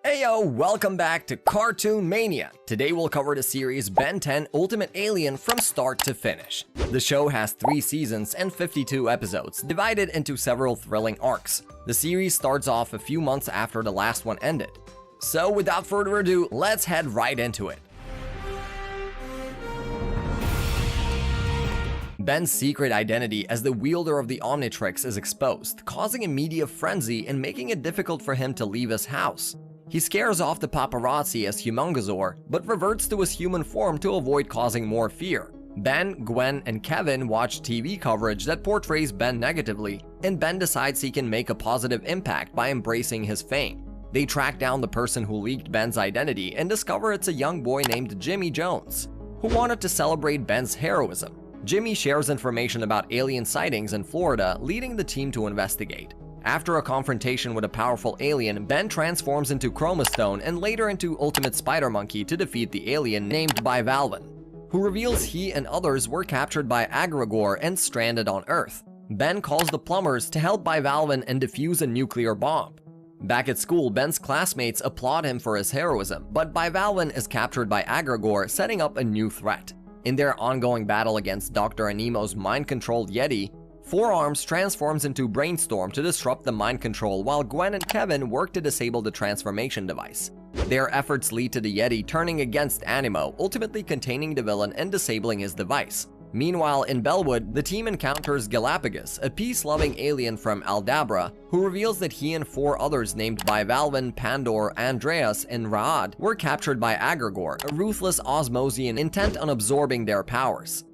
Heyo, welcome back to Cartoon Mania. Today we'll cover the series Ben 10 Ultimate Alien from start to finish. The show has 3 seasons and 52 episodes, divided into several thrilling arcs. The series starts off a few months after the last one ended. So without further ado, let's head right into it. Ben's secret identity as the wielder of the Omnitrix is exposed, causing a media frenzy and making it difficult for him to leave his house. He scares off the paparazzi as Humongosaur, but reverts to his human form to avoid causing more fear. Ben, Gwen, and Kevin watch TV coverage that portrays Ben negatively, and Ben decides he can make a positive impact by embracing his fame. They track down the person who leaked Ben's identity and discover it's a young boy named Jimmy Jones, who wanted to celebrate Ben's heroism. Jimmy shares information about alien sightings in Florida, leading the team to investigate. After a confrontation with a powerful alien, Ben transforms into Chromastone and later into Ultimate Spider Monkey to defeat the alien named Bivalven, who reveals he and others were captured by Agragor and stranded on Earth. Ben calls the plumbers to help Bivalven and defuse a nuclear bomb. Back at school, Ben's classmates applaud him for his heroism, but Bivalven is captured by Agragor, setting up a new threat. In their ongoing battle against Dr. Anemo's mind-controlled Yeti, Four Arms transforms into Brainstorm to disrupt the mind control while Gwen and Kevin work to disable the transformation device. Their efforts lead to the Yeti turning against Anemo, ultimately containing the villain and disabling his device. Meanwhile, in Bellwood, the team encounters Galapagos, a peace-loving alien from Aldabra, who reveals that he and 4 others named Bivalven, Pandor, Andreas, and Raad were captured by Agragor, a ruthless Osmosian intent on absorbing their powers.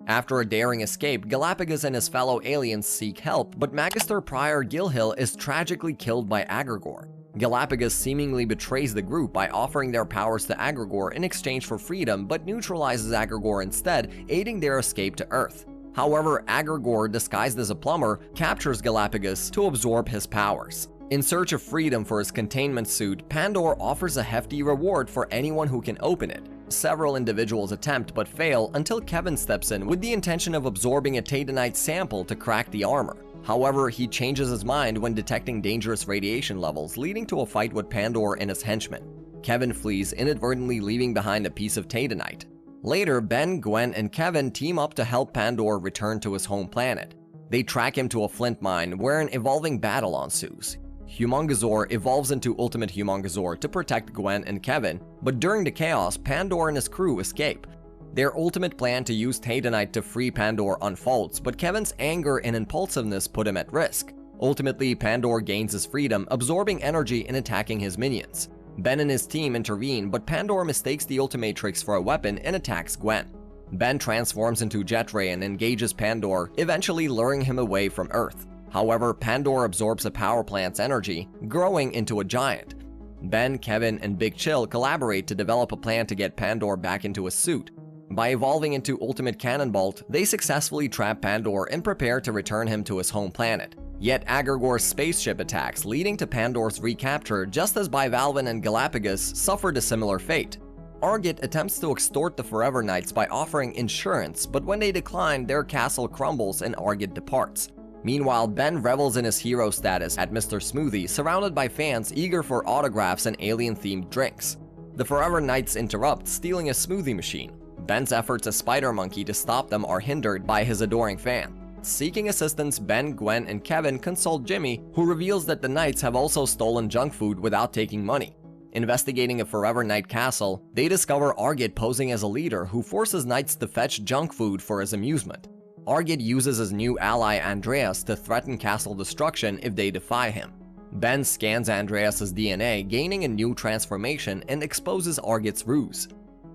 After a daring escape, Galapagos and his fellow aliens seek help, but Magister Prior Gilhill is tragically killed by Agragor. Galapagos seemingly betrays the group by offering their powers to Agragor in exchange for freedom, but neutralizes Agragor instead, aiding their escape to Earth. However, Agragor, disguised as a plumber, captures Galapagos to absorb his powers. In search of freedom for his containment suit, Pandor offers a hefty reward for anyone who can open it. Several individuals attempt but fail until Kevin steps in with the intention of absorbing a Tatanite sample to crack the armor. However, he changes his mind when detecting dangerous radiation levels, leading to a fight with Pandor and his henchmen. Kevin flees, inadvertently leaving behind a piece of Tatanite. Later, Ben, Gwen, and Kevin team up to help Pandor return to his home planet. They track him to a flint mine where an evolving battle ensues. Humongosaur evolves into Ultimate Humongosaur to protect Gwen and Kevin, but during the chaos, Pandor and his crew escape. Their ultimate plan to use Tatanite to free Pandor unfolds, but Kevin's anger and impulsiveness put him at risk. Ultimately, Pandor gains his freedom, absorbing energy and attacking his minions. Ben and his team intervene, but Pandor mistakes the Ultimatrix for a weapon and attacks Gwen. Ben transforms into Jetray and engages Pandor, eventually luring him away from Earth. However, Pandor absorbs a power plant's energy, growing into a giant. Ben, Kevin, and Big Chill collaborate to develop a plan to get Pandor back into his suit. By evolving into Ultimate Cannonbolt, they successfully trap Pandor and prepare to return him to his home planet. Yet Agragor's spaceship attacks, leading to Pandor's recapture just as Bivalven and Galapagos suffered a similar fate. Argit attempts to extort the Forever Knights by offering insurance, but when they decline, their castle crumbles and Argit departs. Meanwhile, Ben revels in his hero status at Mr. Smoothie, surrounded by fans eager for autographs and alien-themed drinks. The Forever Knights interrupt, stealing a smoothie machine. Ben's efforts as Spider Monkey to stop them are hindered by his adoring fan. Seeking assistance, Ben, Gwen, and Kevin consult Jimmy, who reveals that the Knights have also stolen junk food without taking money. Investigating a Forever Knight castle, they discover Argit posing as a leader who forces Knights to fetch junk food for his amusement. Argit uses his new ally Andreas to threaten castle destruction if they defy him. Ben scans Andreas's DNA, gaining a new transformation, and exposes Argit's ruse.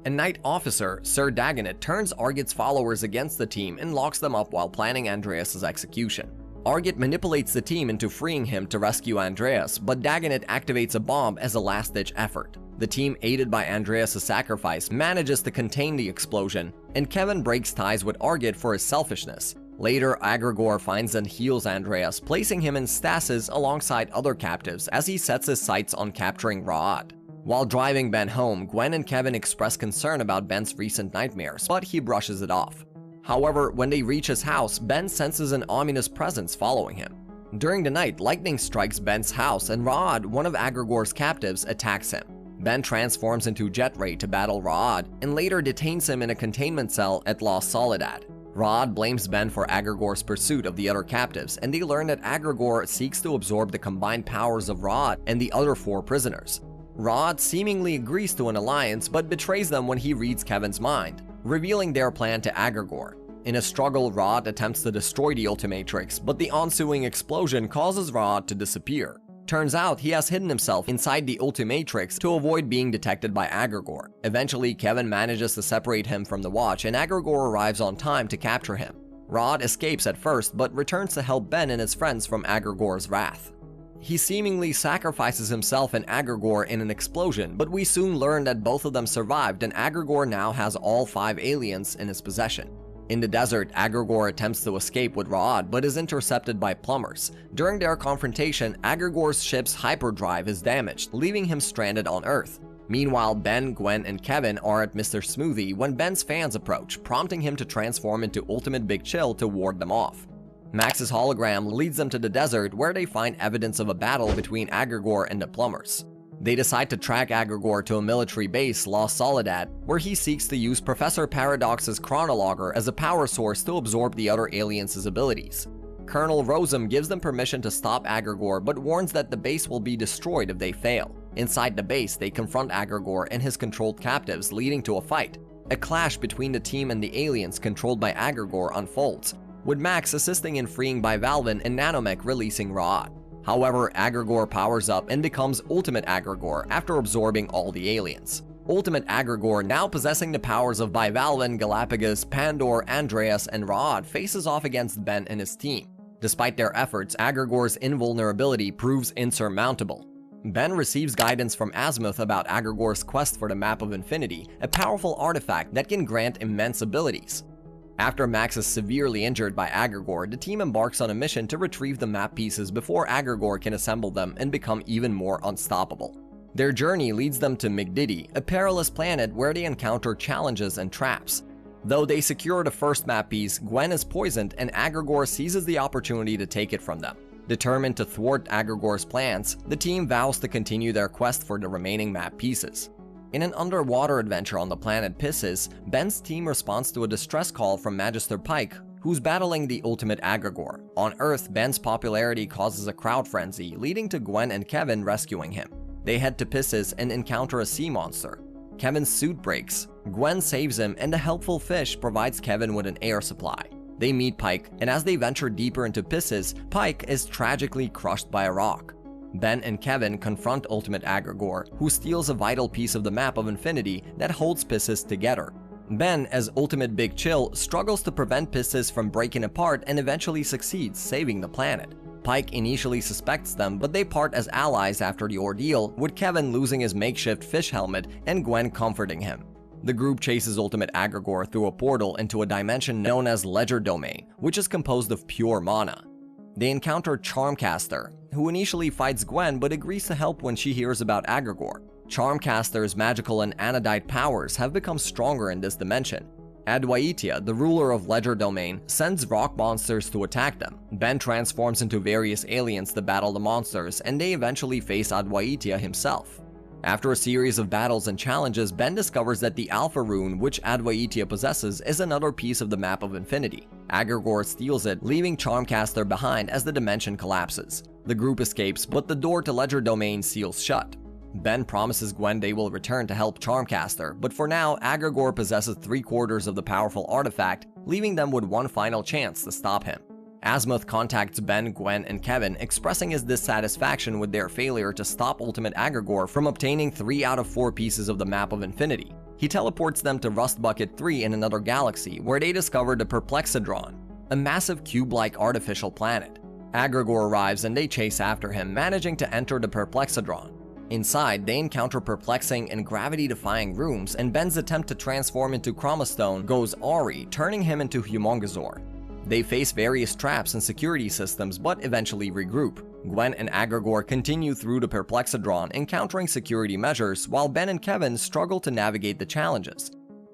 A Knight officer, Sir Dagonet, turns Argit's followers against the team and locks them up while planning Andreas's execution. Argit manipulates the team into freeing him to rescue Andreas, but Dagonet activates a bomb as a last-ditch effort. The team, aided by Andreas' sacrifice, manages to contain the explosion, and Kevin breaks ties with Argit for his selfishness. Later, Agragor finds and heals Andreas, placing him in stasis alongside other captives as he sets his sights on capturing Raad. While driving Ben home, Gwen and Kevin express concern about Ben's recent nightmares, but he brushes it off. However, when they reach his house, Ben senses an ominous presence following him. During the night, lightning strikes Ben's house and Ra'ad, one of Agragor's captives, attacks him. Ben transforms into Jet Ray to battle Ra'ad and later detains him in a containment cell at La Soledad. Ra'ad blames Ben for Agragor's pursuit of the other captives, and they learn that Agragor seeks to absorb the combined powers of Ra'ad and the other 4 prisoners. Ra'ad seemingly agrees to an alliance but betrays them when he reads Kevin's mind, revealing their plan to Agragor. In a struggle, Ra'ad attempts to destroy the Ultimatrix, but the ensuing explosion causes Ra'ad to disappear. Turns out he has hidden himself inside the Ultimatrix to avoid being detected by Agragor. Eventually, Kevin manages to separate him from the Watch and Agragor arrives on time to capture him. Ra'ad escapes at first but returns to help Ben and his friends from Agragor's wrath. He seemingly sacrifices himself and Agragor in an explosion, but we soon learn that both of them survived and Agragor now has all 5 aliens in his possession. In the desert, Agragor attempts to escape with Ra'ad but is intercepted by plumbers. During their confrontation, Agragor's ship's hyperdrive is damaged, leaving him stranded on Earth. Meanwhile, Ben, Gwen, and Kevin are at Mr. Smoothie when Ben's fans approach, prompting him to transform into Ultimate Big Chill to ward them off. Max's hologram leads them to the desert where they find evidence of a battle between Agragor and the plumbers. They decide to track Agragor to a military base, La Soledad, where he seeks to use Professor Paradox's chronologer as a power source to absorb the other aliens' abilities. Colonel Rosem gives them permission to stop Agragor but warns that the base will be destroyed if they fail. Inside the base, they confront Agragor and his controlled captives, leading to a fight. A clash between the team and the aliens controlled by Agragor unfolds, with Max assisting in freeing Bivalven and Nanomech releasing Ra'ad. However, Agragor powers up and becomes Ultimate Agragor after absorbing all the aliens. Ultimate Agragor, now possessing the powers of Bivalven, Galapagos, Pandor, Andreas, and Ra'ad, faces off against Ben and his team. Despite their efforts, Agragor's invulnerability proves insurmountable. Ben receives guidance from Azimuth about Agragor's quest for the Map of Infinity, a powerful artifact that can grant immense abilities. After Max is severely injured by Agragor, the team embarks on a mission to retrieve the map pieces before Agragor can assemble them and become even more unstoppable. Their journey leads them to Migdidi, a perilous planet where they encounter challenges and traps. Though they secure the first map piece, Gwen is poisoned and Agragor seizes the opportunity to take it from them. Determined to thwart Agragor's plans, the team vows to continue their quest for the remaining map pieces. In an underwater adventure on the planet Pisces, Ben's team responds to a distress call from Magister Pike, who's battling the Ultimate Agragor. On Earth, Ben's popularity causes a crowd frenzy, leading to Gwen and Kevin rescuing him. They head to Pisces and encounter a sea monster. Kevin's suit breaks, Gwen saves him, and a helpful fish provides Kevin with an air supply. They meet Pike, and as they venture deeper into Pisces, Pike is tragically crushed by a rock. Ben and Kevin confront Ultimate Agragor, who steals a vital piece of the Map of Infinity that holds Pisces together. Ben, as Ultimate Big Chill, struggles to prevent Pisces from breaking apart and eventually succeeds, saving the planet. Pike initially suspects them, but they part as allies after the ordeal, with Kevin losing his makeshift fish helmet and Gwen comforting him. The group chases Ultimate Agragor through a portal into a dimension known as Ledger Domain, which is composed of pure mana. They encounter Charmcaster, who initially fights Gwen but agrees to help when she hears about Agragor. Charmcaster's magical and anodite powers have become stronger in this dimension. Adwaitia, the ruler of Ledger Domain, sends rock monsters to attack them. Ben transforms into various aliens to battle the monsters, and they eventually face Adwaitia himself. After a series of battles and challenges, Ben discovers that the Alpha Rune, which Adwaitia possesses, is another piece of the Map of Infinity. Agragor steals it, leaving Charmcaster behind as the dimension collapses. The group escapes, but the door to Ledger Domain seals shut. Ben promises Gwen they will return to help Charmcaster, but for now, Agragor possesses 3/4 of the powerful artifact, leaving them with one final chance to stop him. Azimuth contacts Ben, Gwen, and Kevin, expressing his dissatisfaction with their failure to stop Ultimate Agragor from obtaining 3 out of 4 pieces of the Map of Infinity. He teleports them to Rust Bucket 3 in another galaxy, where they discover the Perplexodron, a massive cube-like artificial planet. Agragor arrives and they chase after him, managing to enter the Perplexodron. Inside, they encounter perplexing and gravity-defying rooms, and Ben's attempt to transform into Chromastone goes awry, turning him into Humongousaur. They face various traps and security systems, but eventually regroup. Gwen and Agragor continue through the Perplexodron, encountering security measures, while Ben and Kevin struggle to navigate the challenges.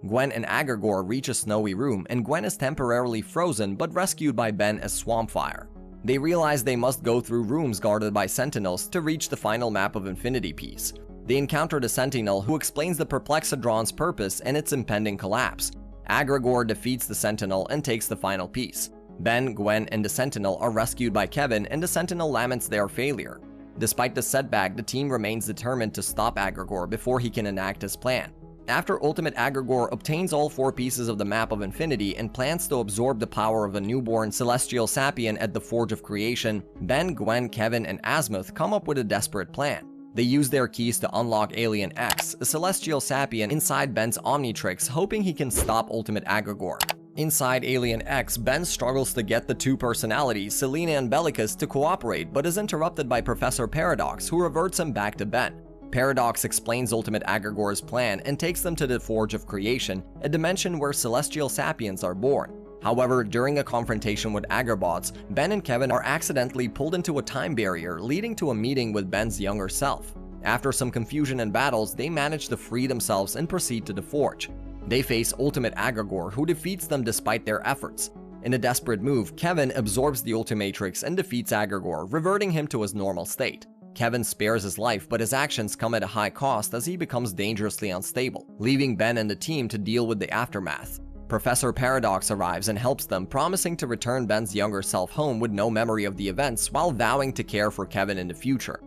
Gwen and Agragor reach a snowy room, and Gwen is temporarily frozen but rescued by Ben as Swampfire. They realize they must go through rooms guarded by sentinels to reach the final map of Infinity Piece. They encounter the Sentinel, who explains the Perplexadron's purpose and its impending collapse. Agrigor defeats the Sentinel and takes the final piece. Ben, Gwen, and the Sentinel are rescued by Kevin, and the Sentinel laments their failure. Despite the setback, the team remains determined to stop Agrigor before he can enact his plan. After Ultimate Agrigor obtains all 4 pieces of the Map of Infinity and plans to absorb the power of a newborn Celestial Sapien at the Forge of Creation, Ben, Gwen, Kevin, and Azimuth come up with a desperate plan. They use their keys to unlock Alien X, a Celestial Sapien inside Ben's Omnitrix, hoping he can stop Ultimate Agrigor. Inside Alien X, Ben struggles to get the 2 personalities, Selena and Bellicus, to cooperate, but is interrupted by Professor Paradox, who reverts him back to Ben. Paradox explains Ultimate Agrigor's plan and takes them to the Forge of Creation, a dimension where Celestial Sapiens are born. However, during a confrontation with Agrobots, Ben and Kevin are accidentally pulled into a time barrier, leading to a meeting with Ben's younger self. After some confusion and battles, they manage to free themselves and proceed to the Forge. They face Ultimate Agrigor, who defeats them despite their efforts. In a desperate move, Kevin absorbs the Ultimatrix and defeats Agrigor, reverting him to his normal state. Kevin spares his life, but his actions come at a high cost as he becomes dangerously unstable, leaving Ben and the team to deal with the aftermath. Professor Paradox arrives and helps them, promising to return Ben's younger self home with no memory of the events while vowing to care for Kevin in the future.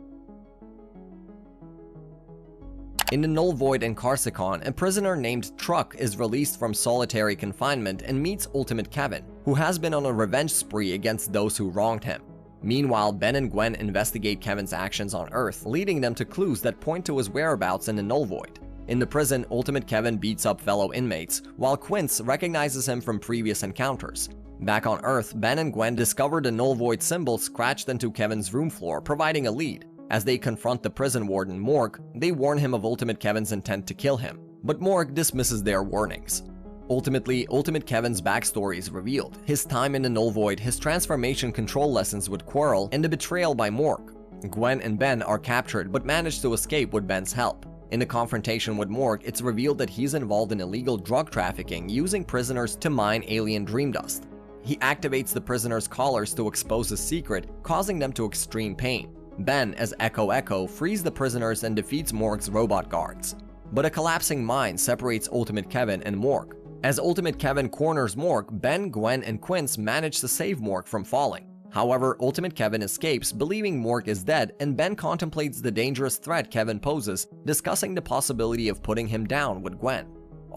In the Null Void in Karsicon, a prisoner named Truck is released from solitary confinement and meets Ultimate Kevin, who has been on a revenge spree against those who wronged him. Meanwhile, Ben and Gwen investigate Kevin's actions on Earth, leading them to clues that point to his whereabouts in the Null Void. In the prison, Ultimate Kevin beats up fellow inmates, while Quince recognizes him from previous encounters. Back on Earth, Ben and Gwen discover the Null Void symbol scratched into Kevin's room floor, providing a lead. As they confront the prison warden, Morg, they warn him of Ultimate Kevin's intent to kill him, but Morg dismisses their warnings. Ultimately, Ultimate Kevin's backstory is revealed: his time in the Null Void, his transformation control lessons with Quirrell, and the betrayal by Morg. Gwen and Ben are captured but manage to escape with Ben's help. In the confrontation with Morg, it's revealed that he's involved in illegal drug trafficking, using prisoners to mine alien dream dust. He activates the prisoners' collars to expose his secret, causing them to extreme pain. Ben, as Echo, frees the prisoners and defeats Morg's robot guards. But a collapsing mine separates Ultimate Kevin and Morg. As Ultimate Kevin corners Morg, Ben, Gwen, and Quince manage to save Morg from falling. However, Ultimate Kevin escapes, believing Morg is dead, and Ben contemplates the dangerous threat Kevin poses, discussing the possibility of putting him down with Gwen.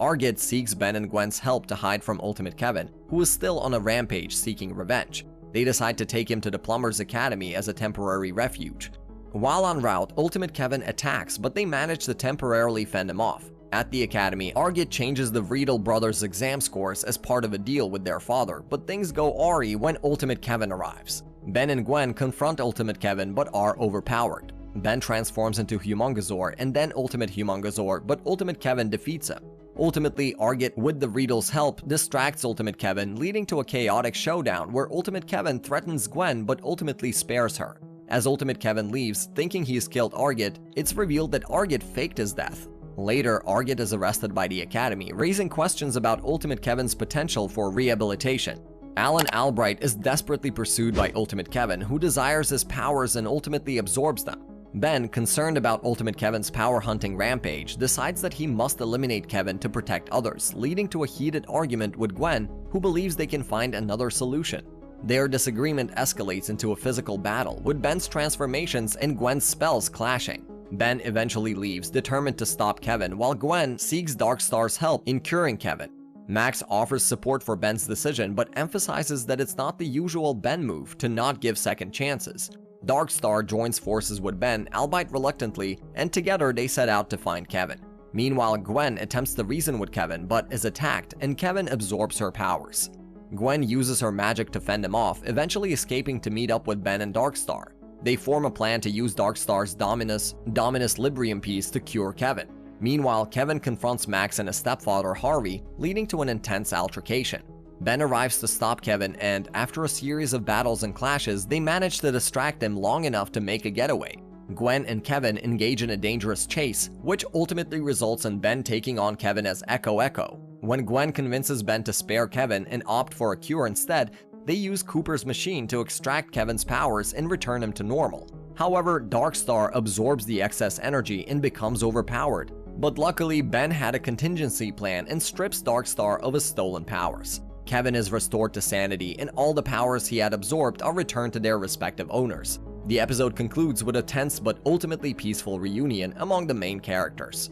Argid seeks Ben and Gwen's help to hide from Ultimate Kevin, who is still on a rampage seeking revenge. They decide to take him to the Plumber's Academy as a temporary refuge. While en route, Ultimate Kevin attacks, but they manage to temporarily fend him off. At the Academy, Argid changes the Vriedel brothers' exam scores as part of a deal with their father, but things go awry when Ultimate Kevin arrives. Ben and Gwen confront Ultimate Kevin but are overpowered. Ben transforms into Humongousaur and then Ultimate Humongousaur, but Ultimate Kevin defeats him. Ultimately, Argid, with the Vriedel's help, distracts Ultimate Kevin, leading to a chaotic showdown where Ultimate Kevin threatens Gwen but ultimately spares her. As Ultimate Kevin leaves, thinking he's killed Argid, it's revealed that Argid faked his death. Later, Argid is arrested by the Academy, raising questions about Ultimate Kevin's potential for rehabilitation. Alan Albright is desperately pursued by Ultimate Kevin, who desires his powers and ultimately absorbs them. Ben, concerned about Ultimate Kevin's power-hunting rampage, decides that he must eliminate Kevin to protect others, leading to a heated argument with Gwen, who believes they can find another solution. Their disagreement escalates into a physical battle, with Ben's transformations and Gwen's spells clashing. Ben eventually leaves, determined to stop Kevin, while Gwen seeks Darkstar's help in curing Kevin. Max offers support for Ben's decision, but emphasizes that it's not the usual Ben move to not give second chances. Darkstar joins forces with Ben, albeit reluctantly, and together they set out to find Kevin. Meanwhile, Gwen attempts to reason with Kevin, but is attacked, and Kevin absorbs her powers. Gwen uses her magic to fend him off, eventually escaping to meet up with Ben and Darkstar. They form a plan to use Darkstar's Dominus Librium piece to cure Kevin. Meanwhile, Kevin confronts Max and his stepfather Harvey, leading to an intense altercation. Ben arrives to stop Kevin, and after a series of battles and clashes, they manage to distract him long enough to make a getaway. Gwen and Kevin engage in a dangerous chase, which ultimately results in Ben taking on Kevin as Echo. When Gwen convinces Ben to spare Kevin and opt for a cure instead, they use Cooper's machine to extract Kevin's powers and return him to normal. However, Darkstar absorbs the excess energy and becomes overpowered. But luckily, Ben had a contingency plan and strips Darkstar of his stolen powers. Kevin is restored to sanity, and all the powers he had absorbed are returned to their respective owners. The episode concludes with a tense but ultimately peaceful reunion among the main characters.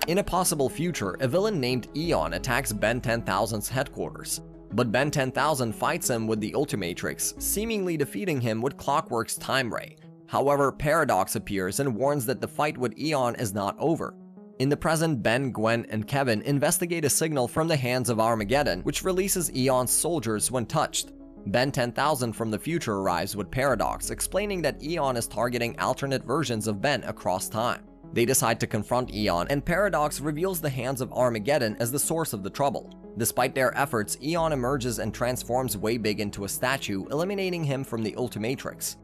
In a possible future, a villain named Eon attacks Ben 10,000's headquarters. But Ben 10,000 fights him with the Ultimatrix, seemingly defeating him with Clockwork's Time Ray. However, Paradox appears and warns that the fight with Eon is not over. In the present, Ben, Gwen, and Kevin investigate a signal from the hands of Armageddon, which releases Eon's soldiers when touched. Ben 10,000 from the future arrives with Paradox, explaining that Eon is targeting alternate versions of Ben across time. They decide to confront Eon, and Paradox reveals the hands of Armageddon as the source of the trouble. Despite their efforts, Eon emerges and transforms Waybig into a statue, eliminating him from the Ultimatrix.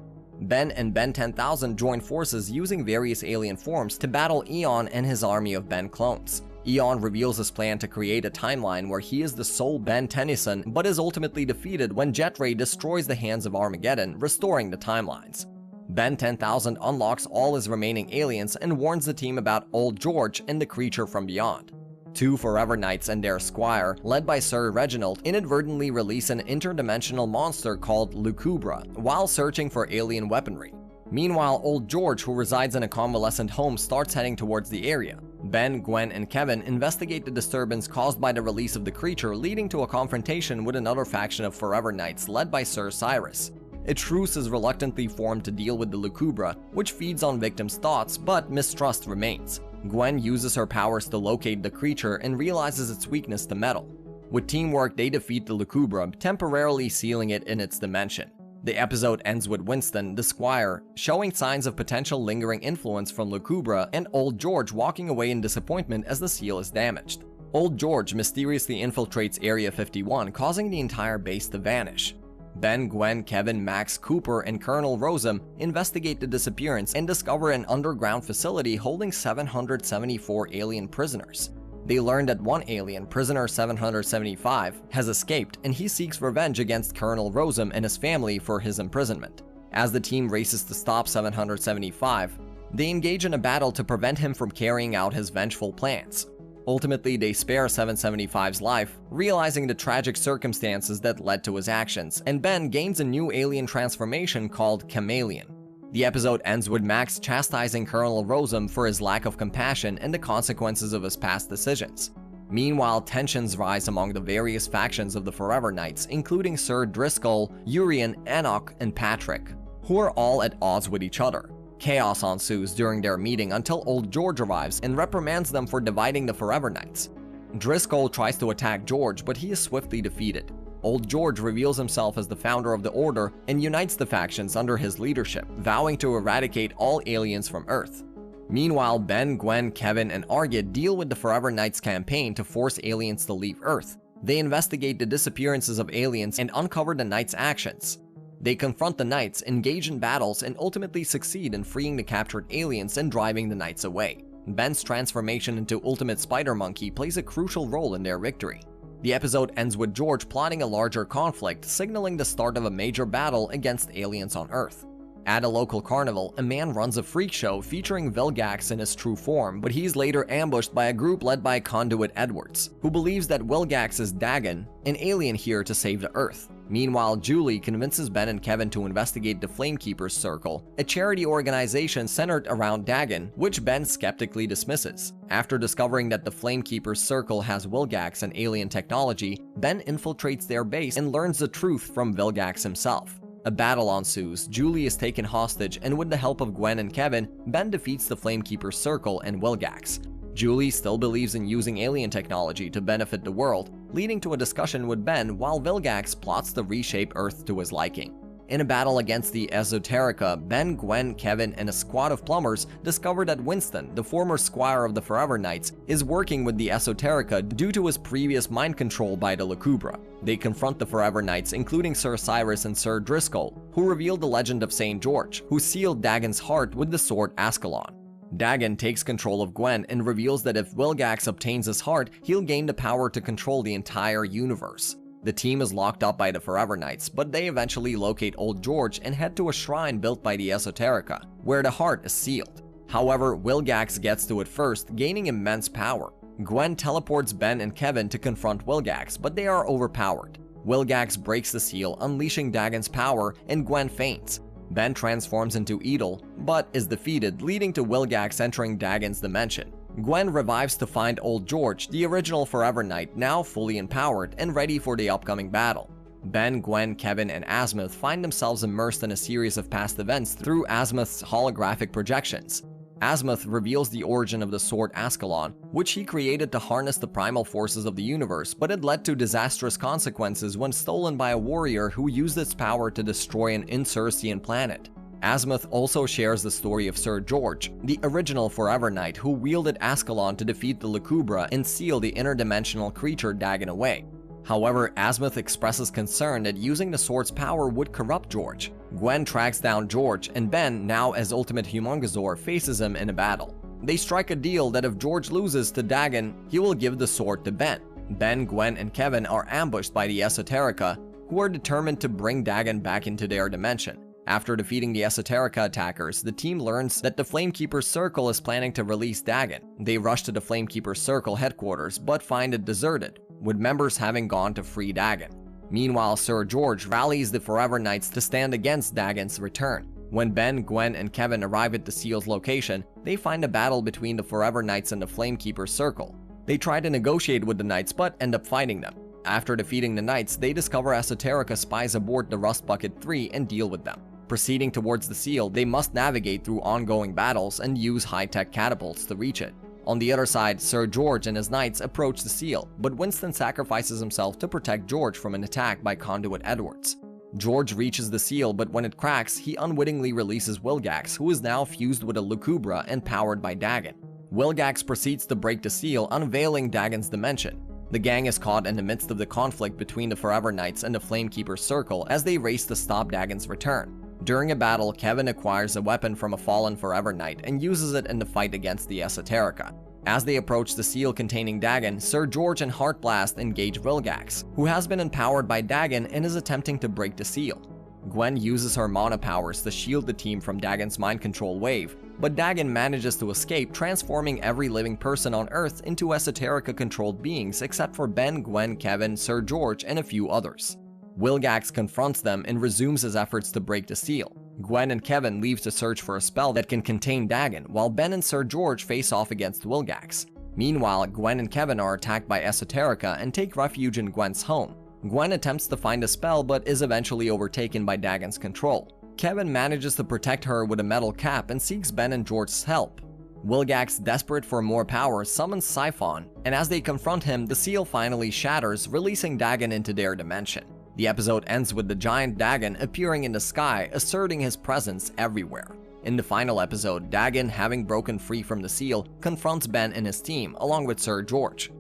Ben and Ben 10,000 join forces using various alien forms to battle Eon and his army of Ben clones. Eon reveals his plan to create a timeline where he is the sole Ben Tennyson, but is ultimately defeated when Jetray destroys the hands of Armageddon, restoring the timelines. Ben 10,000 unlocks all his remaining aliens and warns the team about Old George and the creature from beyond. Two Forever Knights and their squire, led by Sir Reginald, inadvertently release an interdimensional monster called Lucubra while searching for alien weaponry. Meanwhile, Old George, who resides in a convalescent home, starts heading towards the area. Ben, Gwen, and Kevin investigate the disturbance caused by the release of the creature, leading to a confrontation with another faction of Forever Knights led by Sir Cyrus. A truce is reluctantly formed to deal with the Lucubra, which feeds on victims' thoughts, but mistrust remains. Gwen uses her powers to locate the creature and realizes its weakness to metal. With teamwork, they defeat the Lucubra, temporarily sealing it in its dimension. The episode ends with Winston, the squire, showing signs of potential lingering influence from Lucubra, and Old George walking away in disappointment as the seal is damaged. Old George mysteriously infiltrates Area 51, causing the entire base to vanish. Ben, Gwen, Kevin, Max, Cooper, and Colonel Rosem investigate the disappearance and discover an underground facility holding 774 alien prisoners. They learn that one alien, prisoner 775, has escaped, and he seeks revenge against Colonel Rosem and his family for his imprisonment. As the team races to stop 775, they engage in a battle to prevent him from carrying out his vengeful plans. Ultimately, they spare 775's life, realizing the tragic circumstances that led to his actions, and Ben gains a new alien transformation called Chameleon. The episode ends with Max chastising Colonel Rosem for his lack of compassion and the consequences of his past decisions. Meanwhile, tensions rise among the various factions of the Forever Knights, including Sir Driscoll, Urian, Enoch, and Patrick, who are all at odds with each other. Chaos ensues during their meeting until Old George arrives and reprimands them for dividing the Forever Knights. Driscoll tries to attack George, but he is swiftly defeated. Old George reveals himself as the founder of the Order and unites the factions under his leadership, vowing to eradicate all aliens from Earth. Meanwhile, Ben, Gwen, Kevin, and Argid deal with the Forever Knights campaign to force aliens to leave Earth. They investigate the disappearances of aliens and uncover the Knights' actions. They confront the Knights, engage in battles, and ultimately succeed in freeing the captured aliens and driving the Knights away. Ben's transformation into Ultimate Spider Monkey plays a crucial role in their victory. The episode ends with George plotting a larger conflict, signaling the start of a major battle against aliens on Earth. At a local carnival, a man runs a freak show featuring Vilgax in his true form, but he's later ambushed by a group led by Conduit Edwards, who believes that Vilgax is Dagon, an alien here to save the Earth. Meanwhile, Julie convinces Ben and Kevin to investigate the Flamekeepers Circle, a charity organization centered around Dagon, which Ben skeptically dismisses. After discovering that the Flamekeepers Circle has Vilgax and alien technology, Ben infiltrates their base and learns the truth from Vilgax himself. A battle ensues, Julie is taken hostage, and with the help of Gwen and Kevin, Ben defeats the Flamekeepers Circle and Vilgax. Julie still believes in using alien technology to benefit the world, leading to a discussion with Ben while Vilgax plots to reshape Earth to his liking. In a battle against the Esoterica, Ben, Gwen, Kevin, and a squad of plumbers discover that Winston, the former squire of the Forever Knights, is working with the Esoterica due to his previous mind control by the Lucubra. They confront the Forever Knights, including Sir Cyrus and Sir Driscoll, who reveal the legend of St. George, who sealed Dagon's heart with the sword Ascalon. Dagon takes control of Gwen and reveals that if Wilgax obtains his heart, he'll gain the power to control the entire universe. The team is locked up by the Forever Knights, but they eventually locate Old George and head to a shrine built by the Esoterica, where the heart is sealed. However, Wilgax gets to it first, gaining immense power. Gwen teleports Ben and Kevin to confront Wilgax, but they are overpowered. Wilgax breaks the seal, unleashing Dagon's power, and Gwen faints. Ben transforms into Edel, but is defeated, leading to Wilgax entering Dagon's dimension. Gwen revives to find Old George, the original Forever Knight, now fully empowered and ready for the upcoming battle. Ben, Gwen, Kevin, and Azimuth find themselves immersed in a series of past events through Azimuth's holographic projections. Azimuth reveals the origin of the sword Ascalon, which he created to harness the primal forces of the universe, but it led to disastrous consequences when stolen by a warrior who used its power to destroy an Insurcian planet. Azimuth also shares the story of Sir George, the original Forever Knight who wielded Ascalon to defeat the Lucubra and seal the interdimensional creature Dagon away. However, Azimuth expresses concern that using the sword's power would corrupt George. Gwen tracks down George, and Ben, now as Ultimate Humongousaur, faces him in a battle. They strike a deal that if George loses to Dagon, he will give the sword to Ben. Ben, Gwen, and Kevin are ambushed by the Esoterica, who are determined to bring Dagon back into their dimension. After defeating the Esoterica attackers, the team learns that the Flamekeeper's Circle is planning to release Dagon. They rush to the Flamekeeper's Circle headquarters, but find it deserted, with members having gone to free Dagon. Meanwhile, Sir George rallies the Forever Knights to stand against Dagon's return. When Ben, Gwen, and Kevin arrive at the seal's location, they find a battle between the Forever Knights and the Flamekeeper's Circle. They try to negotiate with the Knights but end up fighting them. After defeating the Knights, they discover Esoterica spies aboard the Rust Bucket 3 and deal with them. Proceeding towards the seal, they must navigate through ongoing battles and use high-tech catapults to reach it. On the other side, Sir George and his knights approach the seal, but Winston sacrifices himself to protect George from an attack by Conduit Edwards. George reaches the seal, but when it cracks, he unwittingly releases Wilgax, who is now fused with a Lucubra and powered by Dagon. Wilgax proceeds to break the seal, unveiling Dagon's dimension. The gang is caught in the midst of the conflict between the Forever Knights and the Flamekeeper's Circle as they race to stop Dagon's return. During a battle, Kevin acquires a weapon from a fallen Forever Knight and uses it in the fight against the Esoterica. As they approach the seal containing Dagon, Sir George and Heartblast engage Wilgax, who has been empowered by Dagon and is attempting to break the seal. Gwen uses her mana powers to shield the team from Dagon's mind control wave, but Dagon manages to escape, transforming every living person on Earth into Esoterica-controlled beings except for Ben, Gwen, Kevin, Sir George, and a few others. Wilgax confronts them and resumes his efforts to break the seal. Gwen and Kevin leave to search for a spell that can contain Dagon, while Ben and Sir George face off against Wilgax. Meanwhile, Gwen and Kevin are attacked by Esoterica and take refuge in Gwen's home. Gwen attempts to find a spell but is eventually overtaken by Dagon's control. Kevin manages to protect her with a metal cap and seeks Ben and George's help. Wilgax, desperate for more power, summons Siphon, and as they confront him, the seal finally shatters, releasing Dagon into their dimension. The episode ends with the giant Dagon appearing in the sky, asserting his presence everywhere. In the final episode, Dagon, having broken free from the seal, confronts Ben and his team, along with Sir George.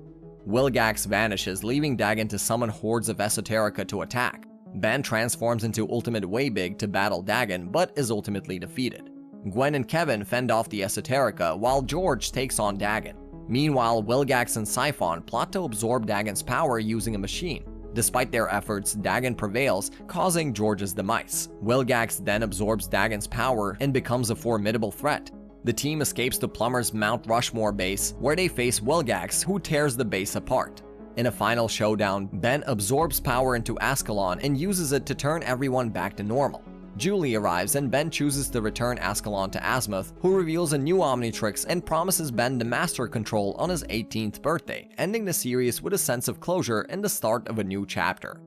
Wilgax vanishes, leaving Dagon to summon hordes of Esoterica to attack. Ben transforms into Ultimate Waybig to battle Dagon, but is ultimately defeated. Gwen and Kevin fend off the Esoterica, while George takes on Dagon. Meanwhile, Wilgax and Siphon plot to absorb Dagon's power using a machine. Despite their efforts, Dagon prevails, causing George's demise. Wilgax then absorbs Dagon's power and becomes a formidable threat. The team escapes to Plumber's Mount Rushmore base, where they face Wilgax, who tears the base apart. In a final showdown, Ben absorbs power into Ascalon and uses it to turn everyone back to normal. Julie arrives and Ben chooses to return Ascalon to Azimuth, who reveals a new Omnitrix and promises Ben the Master Control on his 18th birthday, ending the series with a sense of closure and the start of a new chapter.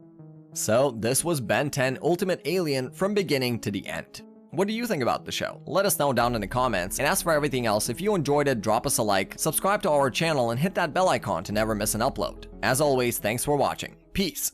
So this was Ben 10 Ultimate Alien from beginning to the end. What do you think about the show? Let us know down in the comments, and as for everything else, if you enjoyed it, drop us a like, subscribe to our channel, and hit that bell icon to never miss an upload. As always, thanks for watching. Peace!